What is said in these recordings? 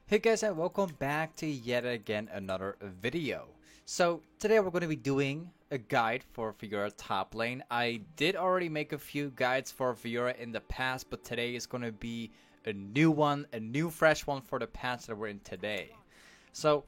Hey guys, and welcome back to yet again another video. So today we're going to be doing a guide for Fiora top lane. I did already make a few guides for Fiora in the past, but today is going to be a new one, a new fresh one for the patch that we're in today. So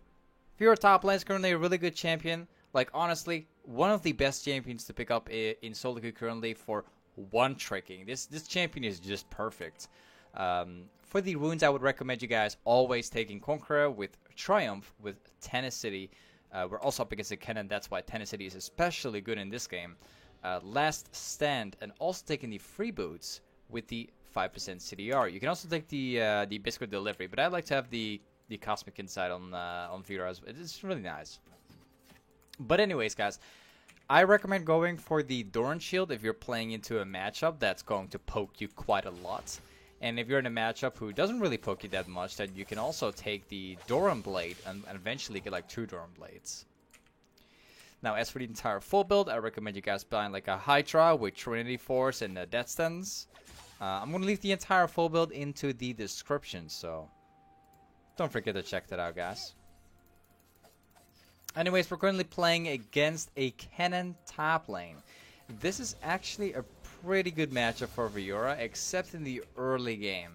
Fiora top lane is currently a really good champion. Like honestly, one of the best champions to pick up in solo queue currently for one tricking. This champion is just perfect. For the runes, I would recommend you guys always taking Conqueror with Triumph with Tenacity. We're also up against a Kennen, that's why Tenacity is especially good in this game. Last Stand, and also taking the free boots with the 5% CDR. You can also take the Biscuit Delivery, but I like to have the Cosmic Insight on Fiora as well. It's really nice. But anyways, guys, I recommend going for the Doran Shield if you're playing into a matchup that's going to poke you quite a lot. And if you're in a matchup who doesn't really poke you that much, then you can also take the Doran Blade and eventually get like 2 Doran Blades. Now, as for the entire full build, I recommend you guys buying like a Hydra with Trinity Force and Death Stance. I'm going to leave the entire full build into the description, so don't forget to check that out, guys. Anyways, we're currently playing against a Kennen top lane. This is actually a pretty good matchup for Fiora, except in the early game.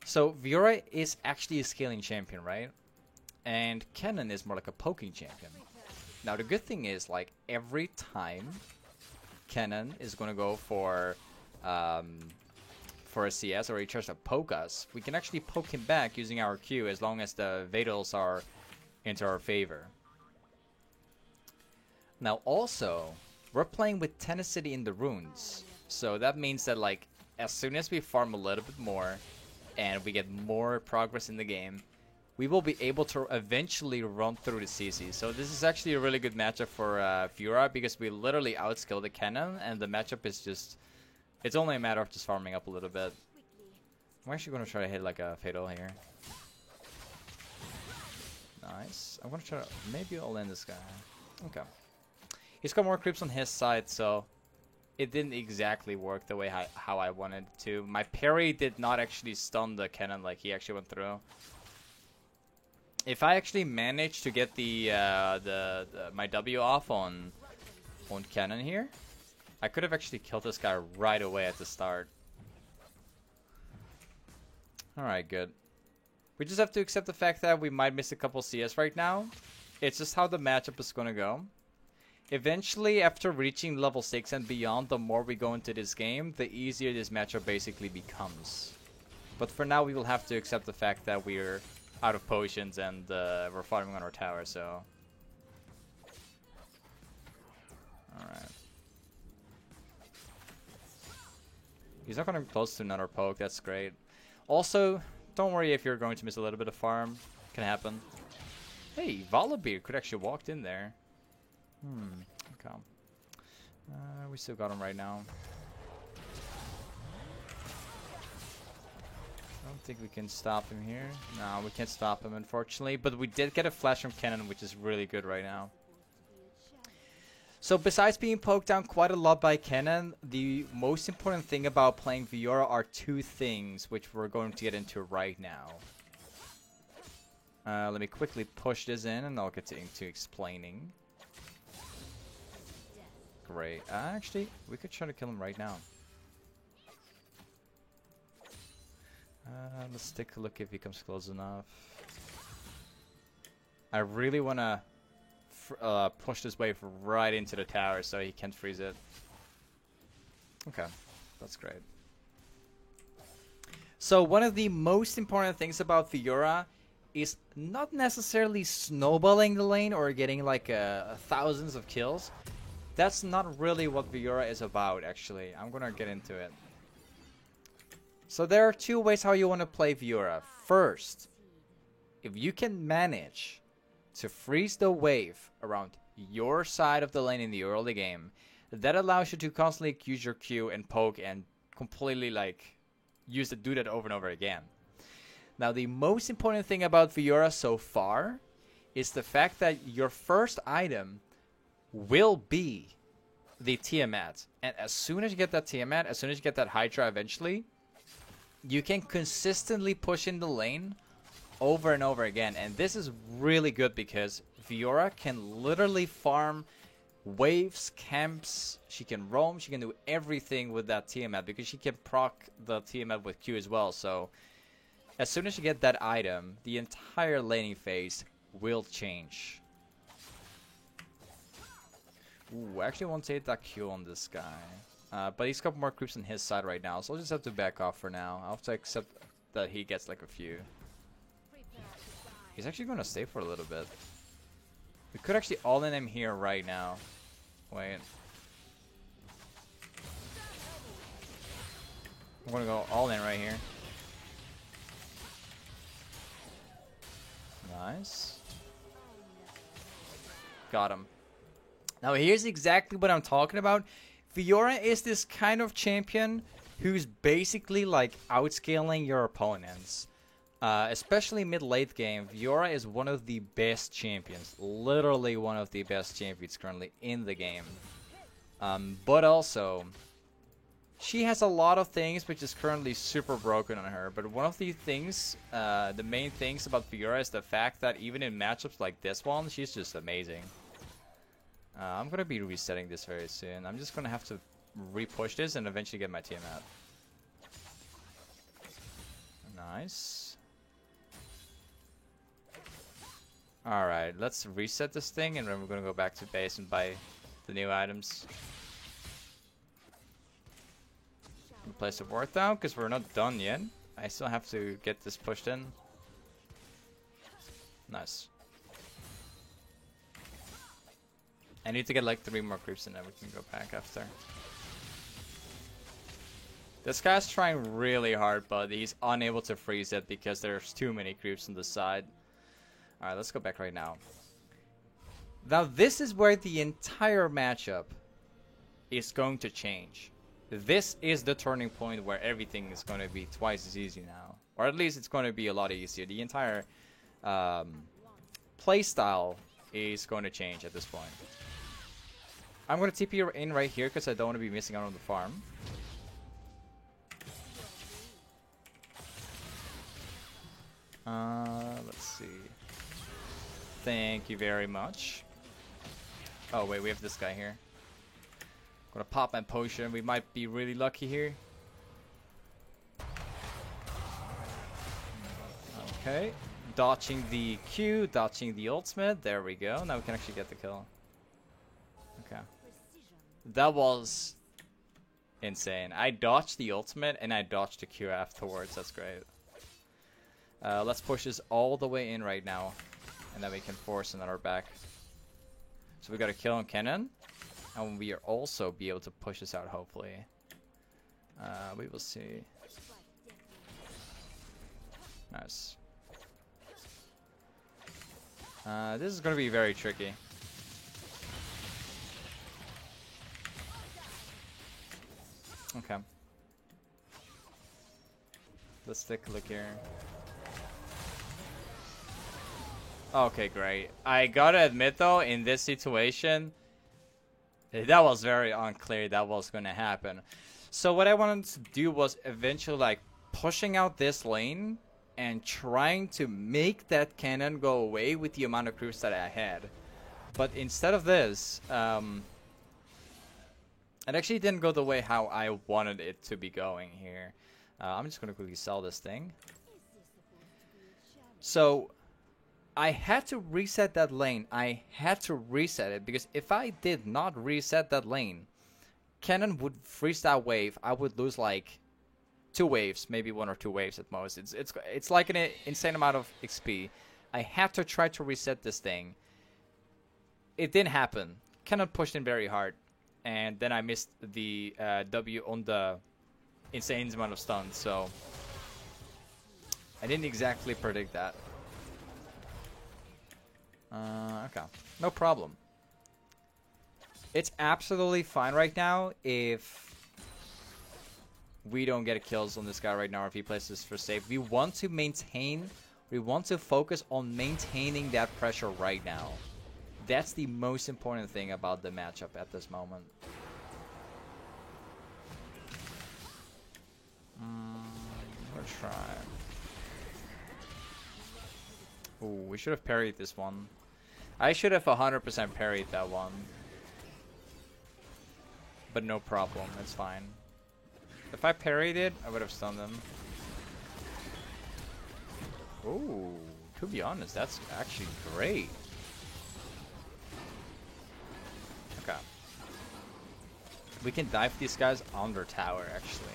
So Fiora is actually a scaling champion, right? And Kennen is more like a poking champion. Now the good thing is, like, every time Kennen is gonna go for a CS or he tries to poke us, we can actually poke him back using our Q as long as the Vadals are into our favor. Now also, we're playing with Tenacity in the runes, so that means that like as soon as we farm a little bit more and we get more progress in the game, we will be able to eventually run through the CC. So this is actually a really good matchup for Fiora because we literally outskill the Kennen, and the matchup is just, it's only a matter of just farming up a little bit. I'm actually going to try to hit like a Fatal here. Nice. I'm going to try to, maybe I'll end this guy. Okay. He's got more creeps on his side, so it didn't exactly work the way how I wanted it to. My parry did not actually stun the Kennen like he actually went through. If I actually managed to get my W off on Kennen here, I could have actually killed this guy right away at the start. Alright, good. We just have to accept the fact that we might miss a couple CS right now. It's just how the matchup is going to go. Eventually, after reaching level 6 and beyond, the more we go into this game, the easier this matchup basically becomes. But for now, we will have to accept the fact that we're out of potions and we're farming on our tower, so... Alright. He's not going to be close to another poke, that's great. Also, don't worry if you're going to miss a little bit of farm. Can happen. Hey, Volibear could actually walked in there. Okay. We still got him right now. I don't think we can stop him here. No, we can't stop him, unfortunately. But we did get a flash from Kennen, which is really good right now. So besides being poked down quite a lot by Kennen, the most important thing about playing Fiora are 2 things, which we're going to get into right now. Let me quickly push this in, and I'll get into explaining. Great. Actually, we could try to kill him right now. Let's take a look if he comes close enough. I really want to push this wave right into the tower so he can't freeze it. Okay, that's great. So one of the most important things about Fiora is not necessarily snowballing the lane or getting like thousands of kills. That's not really what Fiora is about, actually. I'm gonna get into it. So there are 2 ways how you want to play Fiora. First, if you can manage to freeze the wave around your side of the lane in the early game, that allows you to constantly use your Q and poke and completely like do that over and over again. Now the most important thing about Fiora so far is the fact that your first item will be the Tiamat. And as soon as you get that Tiamat, as soon as you get that Hydra eventually, you can consistently push in the lane over and over again. And this is really good because Fiora can literally farm waves, camps, she can roam, she can do everything with that Tiamat because she can proc the Tiamat with Q as well. So as soon as you get that item, the entire laning phase will change. Ooh, I actually won't take that Q on this guy. But he's got more creeps on his side right now, so I'll just have to back off for now. I'll have to accept that he gets like a few. He's actually going to stay for a little bit. We could actually all-in him here right now. Wait. I'm going to go all-in right here. Nice. Got him. Now here's exactly what I'm talking about. Fiora is this kind of champion who's basically like outscaling your opponents. Especially mid-late game, Fiora is one of the best champions. Literally one of the best champions currently in the game. But also, she has a lot of things which is currently super broken on her. But one of the things, the main things about Fiora is the fact that even in matchups like this one, she's just amazing. I'm going to be resetting this very soon. I'm just going to have to re-push this and eventually get my team out. Nice. Alright, let's reset this thing and then we're going to go back to base and buy the new items. Place the ward down because we're not done yet. I still have to get this pushed in. Nice. I need to get like 3 more creeps and then we can go back after. This guy's trying really hard, but he's unable to freeze it because there's too many creeps on the side. Alright, let's go back right now. Now this is where the entire matchup is going to change. This is the turning point where everything is going to be twice as easy now. Or at least it's going to be a lot easier. The entire playstyle is going to change at this point. I'm going to TP in right here because I don't want to be missing out on the farm. Let's see. Thank you very much. Oh wait, we have this guy here. Gonna pop my potion. We might be really lucky here. Okay. Dodging the Q, dodging the ultimate. There we go. Now we can actually get the kill. Okay. That was insane. I dodged the ultimate and I dodged the Q afterwards. That's great. Let's push this all the way in right now. And then we can force another back. So we got a kill on Kennen. And we are also be able to push this out, hopefully. We will see. Nice. This is going to be very tricky. Okay. Let's take a look here. Okay, great. I gotta admit though, in this situation, that was very unclear that was gonna happen. So what I wanted to do was eventually like pushing out this lane and trying to make that cannon go away with the amount of creeps that I had. But instead of this, it actually didn't go the way how I wanted it to be going here. I'm just gonna quickly sell this thing. So I had to reset that lane. I had to reset it because if I did not reset that lane, Kennen would freeze that wave. I would lose like 2 waves, maybe 1 or 2 waves at most. It's like an insane amount of XP. I had to try to reset this thing. It didn't happen. Kennen pushed in very hard, and then I missed the W on the insane amount of stuns. So I didn't exactly predict that. Okay, no problem. It's absolutely fine right now if we don't get kills on this guy right now, or if he plays this for safe. We want to maintain, we want to focus on maintaining that pressure right now. That's the most important thing about the matchup at this moment. We'll try. Ooh, we should have parried this one. I should have 100% parried that one. But no problem, it's fine. If I parried it, I would have stunned them. Ooh, to be honest, that's actually great. Okay. We can dive these guys on their tower, actually.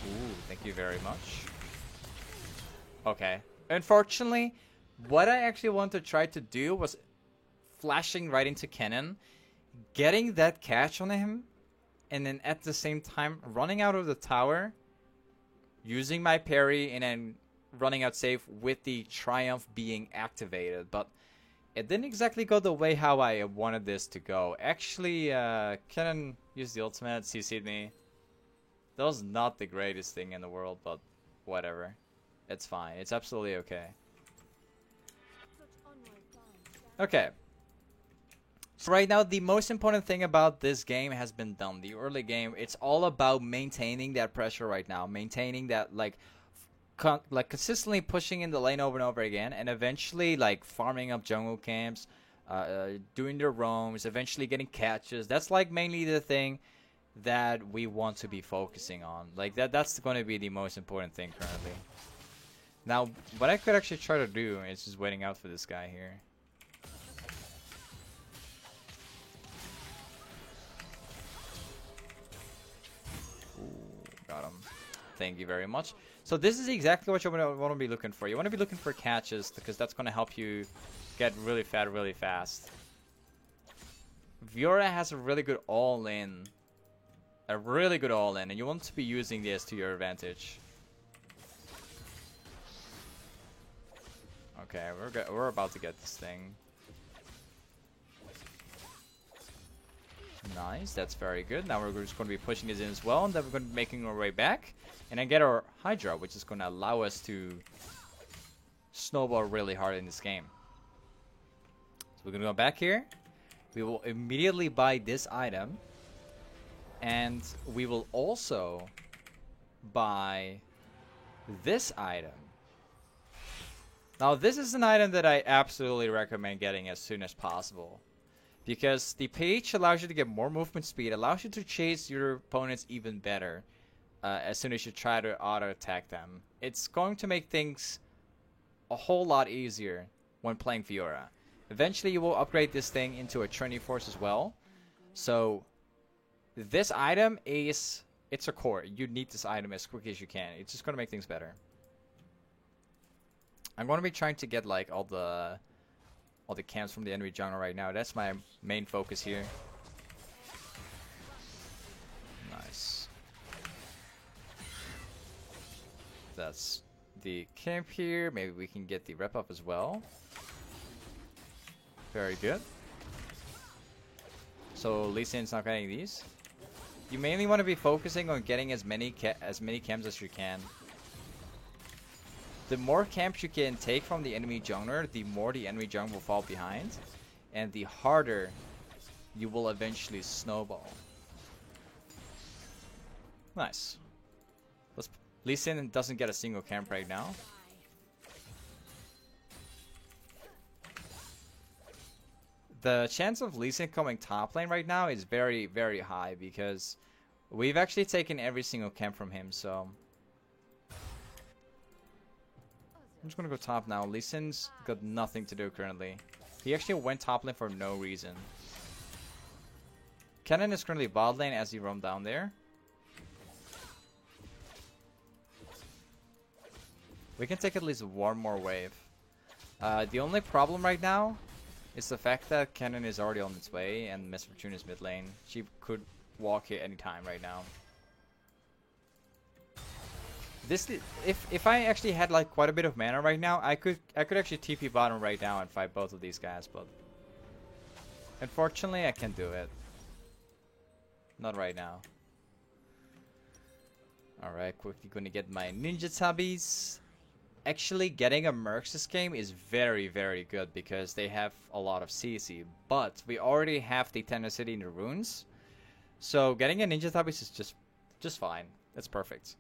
Ooh, thank you very much. Okay. Unfortunately, what I actually wanted to try to do was flashing right into Kennen, getting that catch on him, and then at the same time running out of the tower, using my parry, and then running out safe with the Triumph being activated. But it didn't exactly go the way how I wanted this to go. Actually, Kennen used the ultimate, CC'd me. That was not the greatest thing in the world, but whatever. It's fine. It's absolutely okay. Okay. So right now, the most important thing about this game has been done. The early game, it's all about maintaining that pressure right now. Maintaining that, like consistently pushing in the lane over and over again. And eventually, like, farming up jungle camps. Doing their roams. Eventually getting catches. That's, like, mainly the thing that we want to be focusing on. Like, that's going to be the most important thing currently. Now, what I could actually try to do is just waiting out for this guy here. Got him. Thank you very much. So this is exactly what you want to be looking for. You want to be looking for catches because that's going to help you get really fat really fast. Fiora has a really good all-in. A really good all-in, and you want to be using this to your advantage. Okay, we're about to get this thing. Nice, that's very good. Now we're just going to be pushing this in as well, and then we're going to be making our way back. And then get our Hydra, which is going to allow us to snowball really hard in this game. So we're going to go back here. We will immediately buy this item. And we will also buy this item. Now this is an item that I absolutely recommend getting as soon as possible. Because the page allows you to get more movement speed, allows you to chase your opponents even better as soon as you try to auto-attack them. It's going to make things a whole lot easier when playing Fiora. Eventually you will upgrade this thing into a Trinity Force as well. So this item is, it's a core. You need this item as quick as you can. It's just going to make things better. I'm going to be trying to get like all the camps from the enemy jungle right now. That's my main focus here. Nice. That's the camp here. Maybe we can get the rep up as well. Very good. So Lee Sin's not getting these. You mainly want to be focusing on getting as many camps as you can. The more camps you can take from the enemy jungler, the more the enemy jungler will fall behind, and the harder you will eventually snowball. Nice. Lee Sin doesn't get a single camp right now. The chance of Lee Sin coming top lane right now is very, very high because we've actually taken every single camp from him, so I'm just gonna go top now. Lee Sin's got nothing to do currently. He actually went top lane for no reason. Kennen is currently bot lane as he roamed down there. We can take at least one more wave. The only problem right now is the fact that Kennen is already on its way and Miss Fortune is mid lane. She could walk here anytime right now. This, if I actually had like quite a bit of mana right now, I could actually TP bottom right now and fight both of these guys, but unfortunately I can't do it. Not right now. Alright, quickly gonna get my Ninja Tabbies. Actually, getting a Mercs this game is very, very good because they have a lot of CC, but we already have the Tenacity in the runes. So getting a Ninja Tabbies is just just fine. That's perfect.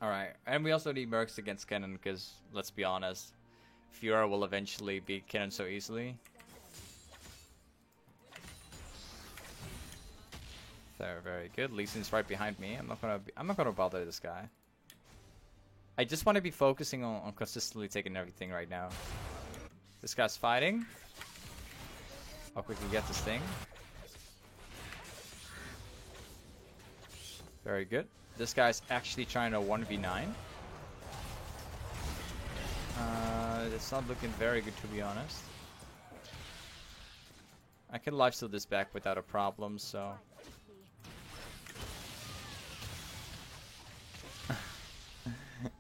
Alright, and we also need Mercs against Kennen, because, let's be honest, Fiora will eventually beat Kennen so easily. There, very good. Lee Sin's right behind me. I'm not gonna bother this guy. I just want to be focusing on consistently taking everything right now. This guy's fighting. I'll quickly get this thing. Very good. This guy's actually trying to 1v9. It's not looking very good, to be honest. I can lifesteal this back without a problem, so...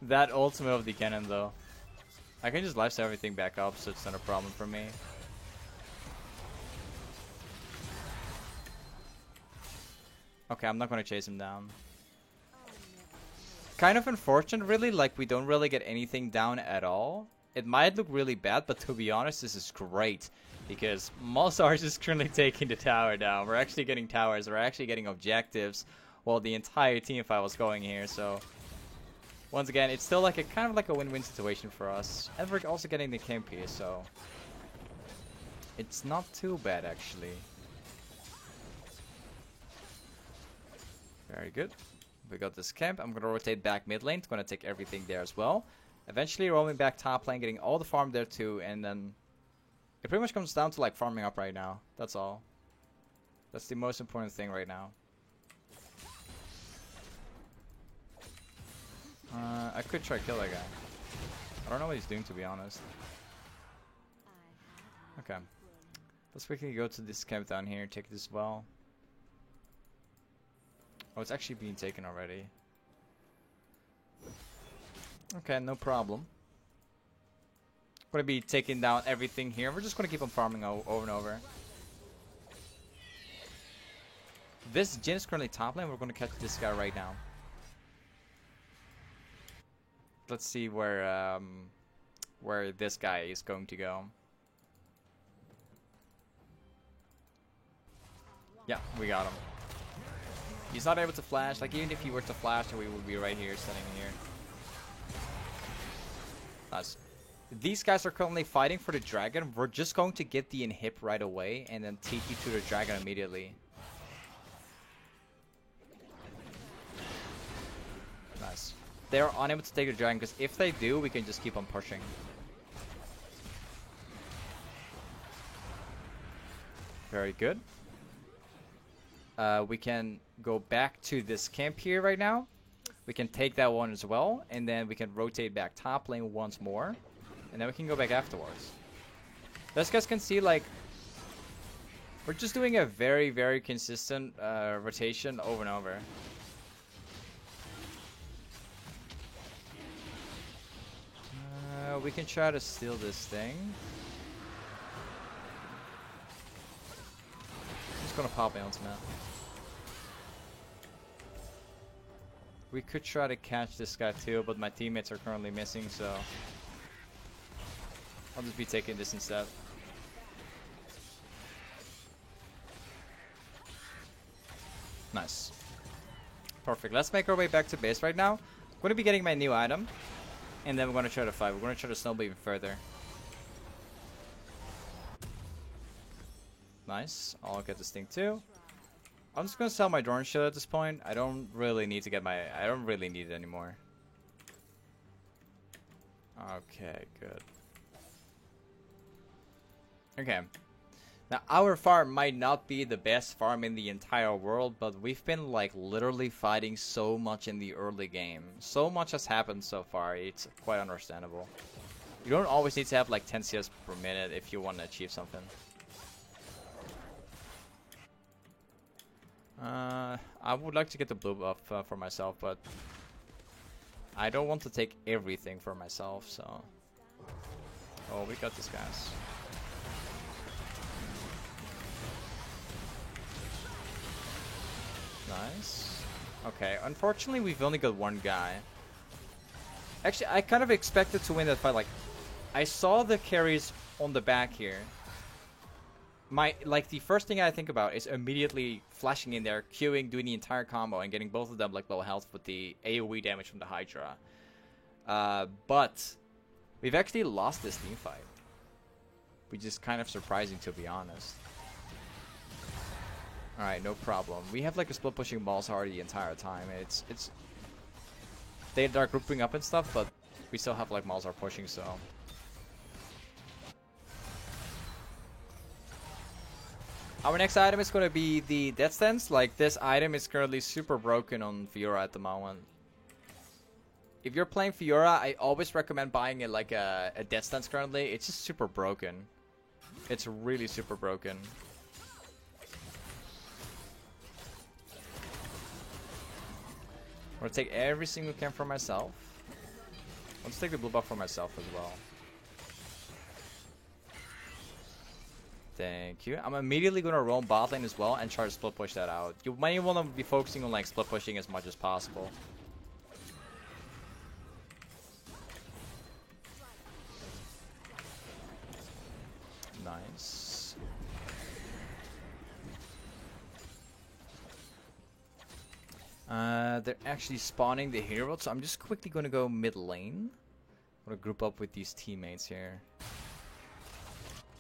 That ultimate of the Kennen, though. I can just lifesteal everything back up, so it's not a problem for me. Okay, I'm not gonna chase him down. Kind of unfortunate, really. Like, we don't really get anything down at all. It might look really bad, but to be honest, this is great. Because Malzahar is currently taking the tower down. We're actually getting towers. We're actually getting objectives. While the entire team fight was going here, so... Once again, it's still like a kind of like a win-win situation for us. And we're also getting the camp here, so... It's not too bad, actually. Very good. We got this camp. I'm going to rotate back mid lane. It's going to take everything there as well. Eventually roaming back top lane, getting all the farm there too. And then it pretty much comes down to like farming up right now. That's all. That's the most important thing right now. I could try to kill that guy. I don't know what he's doing, to be honest. Okay. Let's quickly go to this camp down here. Take this well. Oh, it's actually being taken already. Okay, no problem. Gonna be taking down everything here. We're just gonna keep on farming over and over. This Jhin is currently top lane. We're gonna catch this guy right now. Let's see where this guy is going to go. Yeah, we got him. He's not able to flash. Like, even if he were to flash, we would be right here, standing here. Nice. These guys are currently fighting for the dragon. We're just going to get the inhib right away and then take you to the dragon immediately. Nice. They're unable to take the dragon because if they do, we can just keep on pushing. Very good. We can go back to this camp here right now. We can take that one as well, and then we can rotate back top lane once more, and then we can go back afterwards. As you guys can see, like, we're just doing a very, very consistent rotation over and over. We can try to steal this thing. I'm just gonna pop my ultimate. We could try to catch this guy too, but my teammates are currently missing, so I'll just be taking this instead. Nice. Perfect. Let's make our way back to base right now. I'm going to be getting my new item, and then we're going to try to fight. We're going to try to snowball even further. Nice. I'll get this thing too. I'm just gonna sell my drone shield at this point. I don't really need to get my... I don't really need it anymore. Okay, good. Okay. Now, our farm might not be the best farm in the entire world, but we've been, like, literally fighting so much in the early game. So much has happened so far, it's quite understandable. You don't always need to have, like, 10 CS per minute if you want to achieve something. I would like to get the blue buff for myself, but I don't want to take everything for myself, so... Oh, we got this, guys. Nice. Okay, unfortunately we've only got one guy. Actually, I kind of expected to win that fight. Like, I saw the carries on the back here. the first thing I think about is immediately flashing in there, queuing, doing the entire combo, and getting both of them like low health with the AoE damage from the Hydra. But we've actually lost this team fight, which is kind of surprising, to be honest. All right, no problem. We have like a split pushing Malzahar the entire time. They're grouping up and stuff, but we still have like Malzahar pushing, so. Our next item is going to be the Death Stance. Like, this item is currently super broken on Fiora at the moment. If you're playing Fiora, I always recommend buying it like a Death Stance currently. It's just super broken. It's really super broken. I'm going to take every single camp for myself. Let's take the blue buff for myself as well. Thank you. I'm immediately going to roam bot lane as well and try to split push that out. You might want to be focusing on like split pushing as much as possible. Nice. They're actually spawning the hero, so I'm just quickly going to go mid lane. I'm going to group up with these teammates here.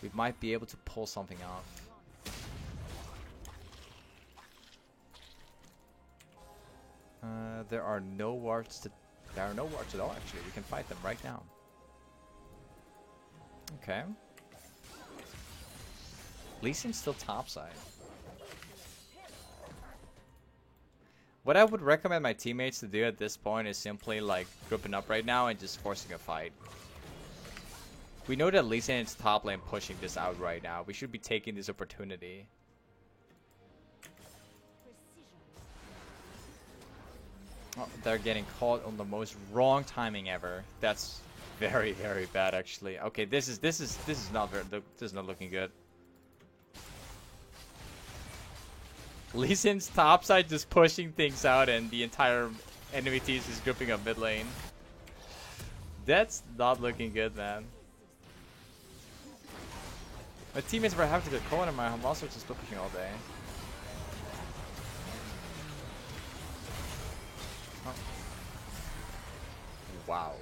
We might be able to pull something off. There are no wards at all, actually. We can fight them right now. Okay. Lee Sin's still topside. What I would recommend my teammates to do at this point is simply like grouping up right now and just forcing a fight. We know that Lee Sin is top lane pushing this out right now. We should be taking this opportunity. Oh, they're getting caught on the most wrong timing ever. That's very, very bad, actually. Okay, this is not looking good. Lee Sin's topside just pushing things out, and the entire enemy team is grouping up mid lane. That's not looking good, man. My teammates were having to get caught, and my monster just split pushing all day. Oh. Wow.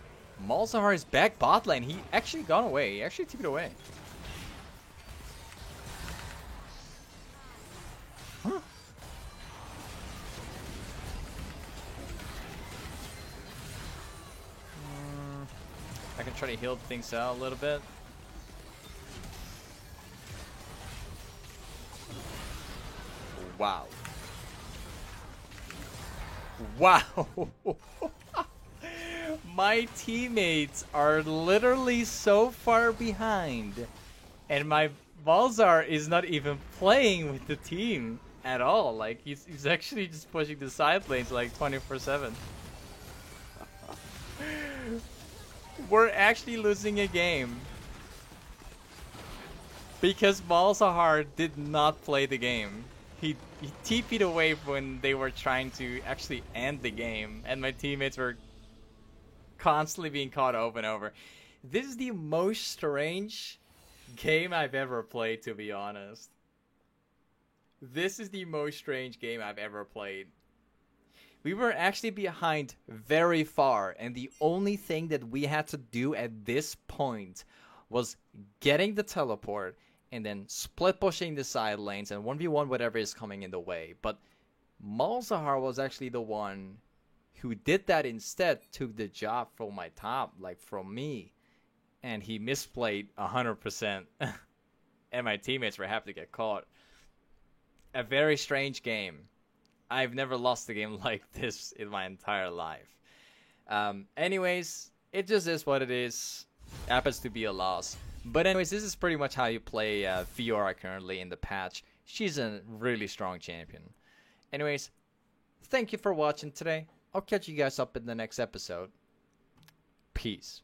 Malzahar is back bot lane. He actually gone away. He actually took it away. Huh? I can try to heal things out a little bit. Wow. Wow. My teammates are literally so far behind. And my Malzahar is not even playing with the team at all. Like, he's actually just pushing the side lanes like 24/7. We're actually losing a game because Malzahar did not play the game. He TP'd away when they were trying to actually end the game, and my teammates were constantly being caught over and over. This is the most strange game I've ever played, to be honest. This is the most strange game I've ever played. We were actually behind very far, and the only thing that we had to do at this point was getting the teleport and then split pushing the side lanes and 1v1 whatever is coming in the way. But Malzahar was actually the one who did that instead, took the job from my top, like from me, and he misplayed 100%. And my teammates were happy to get caught. A very strange game. I've never lost a game like this in my entire life. Anyways, it just is what it is. Happens to be a loss. But anyways, this is pretty much how you play Fiora currently in the patch. She's a really strong champion. Anyways, thank you for watching today. I'll catch you guys up in the next episode. Peace.